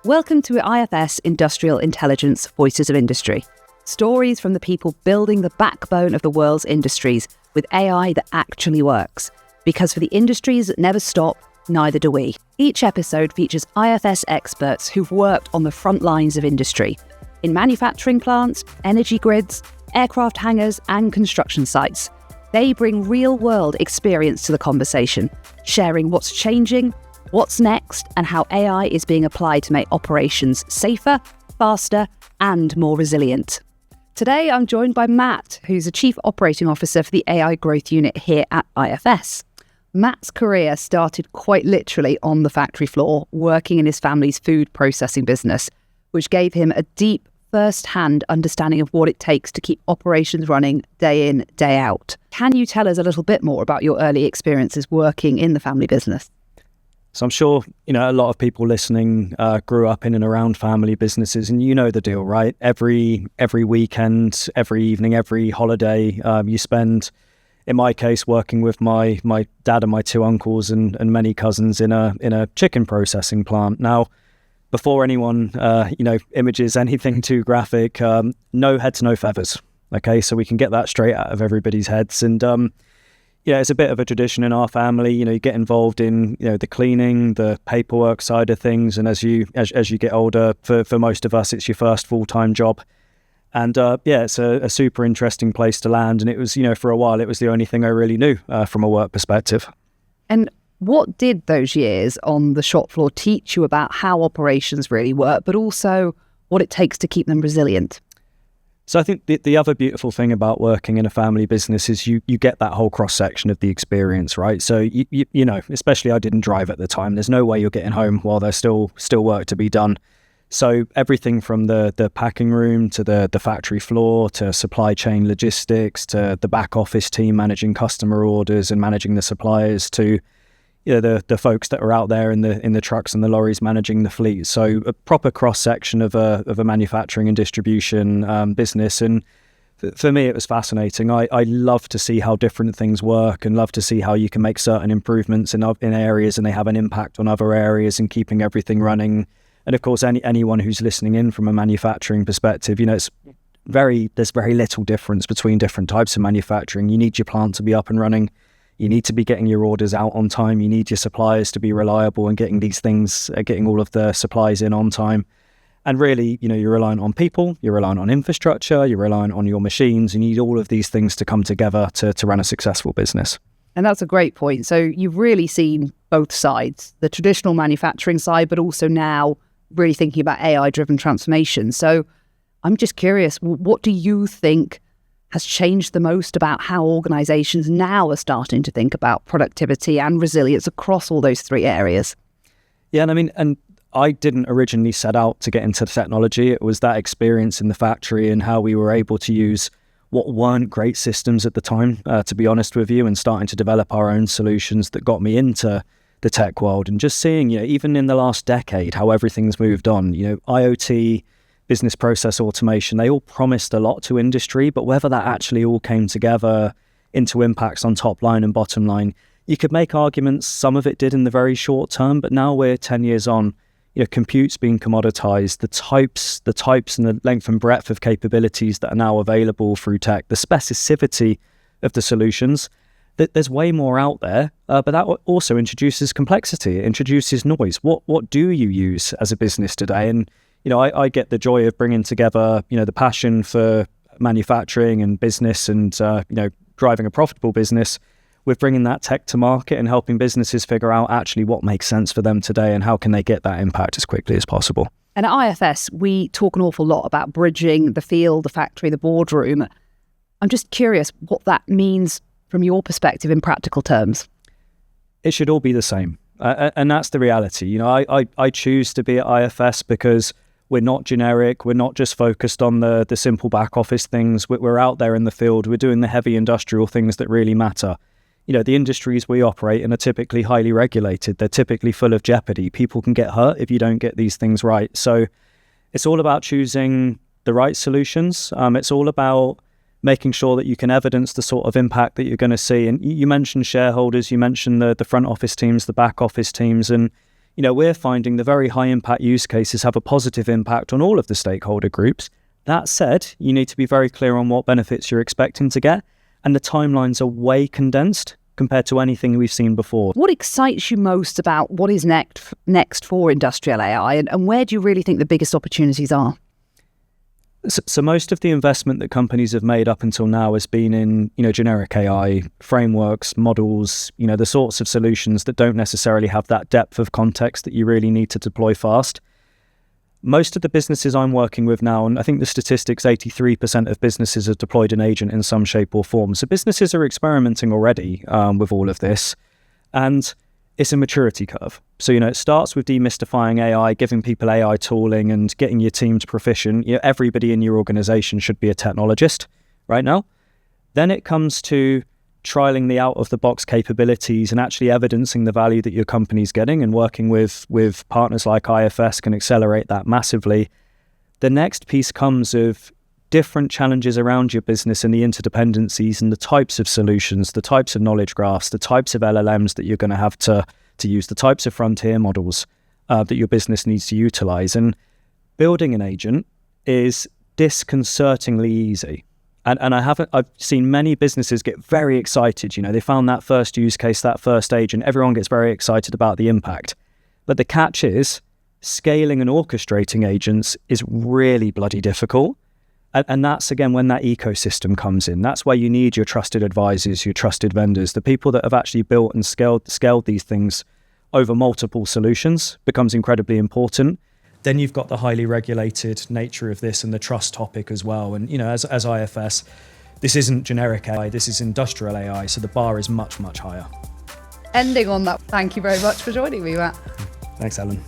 Welcome to IFS Industrial Intelligence Voices of Industry. Stories from the people building the backbone of the world's industries with AI that actually works. Because for the industries that never stop, neither do we. Each episode features IFS experts who've worked on the front lines of industry, in manufacturing plants, energy grids, aircraft hangars, and construction sites. They bring real-world experience to the conversation, sharing what's changing, what's next, and how AI is being applied to make operations safer, faster, and more resilient. Today, I'm joined by Matt, who's a Chief Operating Officer for the AI Growth Unit here at IFS. Matt's career started quite literally on the factory floor, working in his family's food processing business, which gave him a deep, first-hand understanding of what it takes to keep operations running day in, day out. Can you tell us a little bit more about your early experiences working in the family business? So I'm sure, a lot of people listening grew up in and around family businesses, and you know the deal, right? Every weekend, every evening, every holiday, you spend, in my case, working with my dad and my two uncles and many cousins in a chicken processing plant. Now, before anyone, images anything too graphic, no heads, no feathers. Okay, so we can get that straight out of everybody's heads. And it's a bit of a tradition in our family. You get involved in the cleaning, the paperwork side of things, and as you get older, for most of us, it's your first full-time job. And it's a super interesting place to land. And it was, for a while, it was the only thing I really knew from a work perspective. And what did those years on the shop floor teach you about how operations really work, but also what it takes to keep them resilient? So I think the other beautiful thing about working in a family business is you get that whole cross-section of the experience, right? So, especially I didn't drive at the time. There's no way you're getting home while there's still work to be done. So everything from the packing room to the factory floor to supply chain logistics to the back office team managing customer orders and managing the suppliers to the folks that are out there in the trucks and the lorries managing the fleet. So a proper cross section of a manufacturing and distribution business. And for me, it was fascinating. I love to see how different things work and love to see how you can make certain improvements in areas and they have an impact on other areas and keeping everything running. And of course, anyone who's listening in from a manufacturing perspective, there's very little difference between different types of manufacturing. You need your plant to be up and running. You need to be getting your orders out on time. You need your suppliers to be reliable and getting all of the supplies in on time. And really, you're reliant on people, you're reliant on infrastructure, you're reliant on your machines. You need all of these things to come together to run a successful business. And that's a great point. So you've really seen both sides, the traditional manufacturing side, but also now really thinking about AI-driven transformation. So I'm just curious, what do you think has changed the most about how organizations now are starting to think about productivity and resilience across all those three areas? Yeah, and I didn't originally set out to get into technology. It was that experience in the factory and how we were able to use what weren't great systems at the time, to be honest with you, and starting to develop our own solutions that got me into the tech world. And just seeing, even in the last decade, how everything's moved on, IoT, business process automation, they all promised a lot to industry, but whether that actually all came together into impacts on top line and bottom line, you could make arguments. Some of it did in the very short term, but now we're 10 years on, compute's being commoditized, the types and the length and breadth of capabilities that are now available through tech, the specificity of the solutions, that there's way more out there, but that also introduces complexity. It introduces noise. What do you use as a business today? And I get the joy of bringing together, the passion for manufacturing and business and, driving a profitable business with bringing that tech to market and helping businesses figure out actually what makes sense for them today and how can they get that impact as quickly as possible. And at IFS, we talk an awful lot about bridging the field, the factory, the boardroom. I'm just curious what that means from your perspective in practical terms. It should all be the same. And that's the reality. I choose to be at IFS because we're not generic. We're not just focused on the simple back office things. We're out there in the field. We're doing the heavy industrial things that really matter. The industries we operate in are typically highly regulated. They're typically full of jeopardy. People can get hurt if you don't get these things right. So it's all about choosing the right solutions. It's all about making sure that you can evidence the sort of impact that you're going to see. And you mentioned shareholders, you mentioned the front office teams, the back office teams, and we're finding the very high impact use cases have a positive impact on all of the stakeholder groups. That said, you need to be very clear on what benefits you're expecting to get, and the timelines are way condensed compared to anything we've seen before. What excites you most about what is next for industrial AI, and where do you really think the biggest opportunities are? So most of the investment that companies have made up until now has been in, generic AI frameworks, models, the sorts of solutions that don't necessarily have that depth of context that you really need to deploy fast. Most of the businesses I'm working with now, and I think the statistics, 83% of businesses have deployed an agent in some shape or form. So businesses are experimenting already with all of this, and it's a maturity curve. So, it starts with demystifying AI, giving people AI tooling and getting your teams proficient. Everybody in your organization should be a technologist right now. Then it comes to trialing the out-of-the-box capabilities and actually evidencing the value that your company's getting, and working with partners like IFS can accelerate that massively. The next piece comes of different challenges around your business and the interdependencies and the types of solutions, the types of knowledge graphs, the types of LLMs that you're going to have to use, the types of frontier models that your business needs to utilize. And building an agent is disconcertingly easy. And I've seen many businesses get very excited. They found that first use case, that first agent. Everyone gets very excited about the impact. But the catch is, scaling and orchestrating agents is really bloody difficult. And that's, again, when that ecosystem comes in. That's why you need your trusted advisors, your trusted vendors, the people that have actually built and scaled these things over multiple solutions becomes incredibly important. Then you've got the highly regulated nature of this and the trust topic as well. And, as IFS, this isn't generic AI, this is industrial AI. So the bar is much, much higher. Ending on that, thank you very much for joining me, Matt. Thanks, Ellen.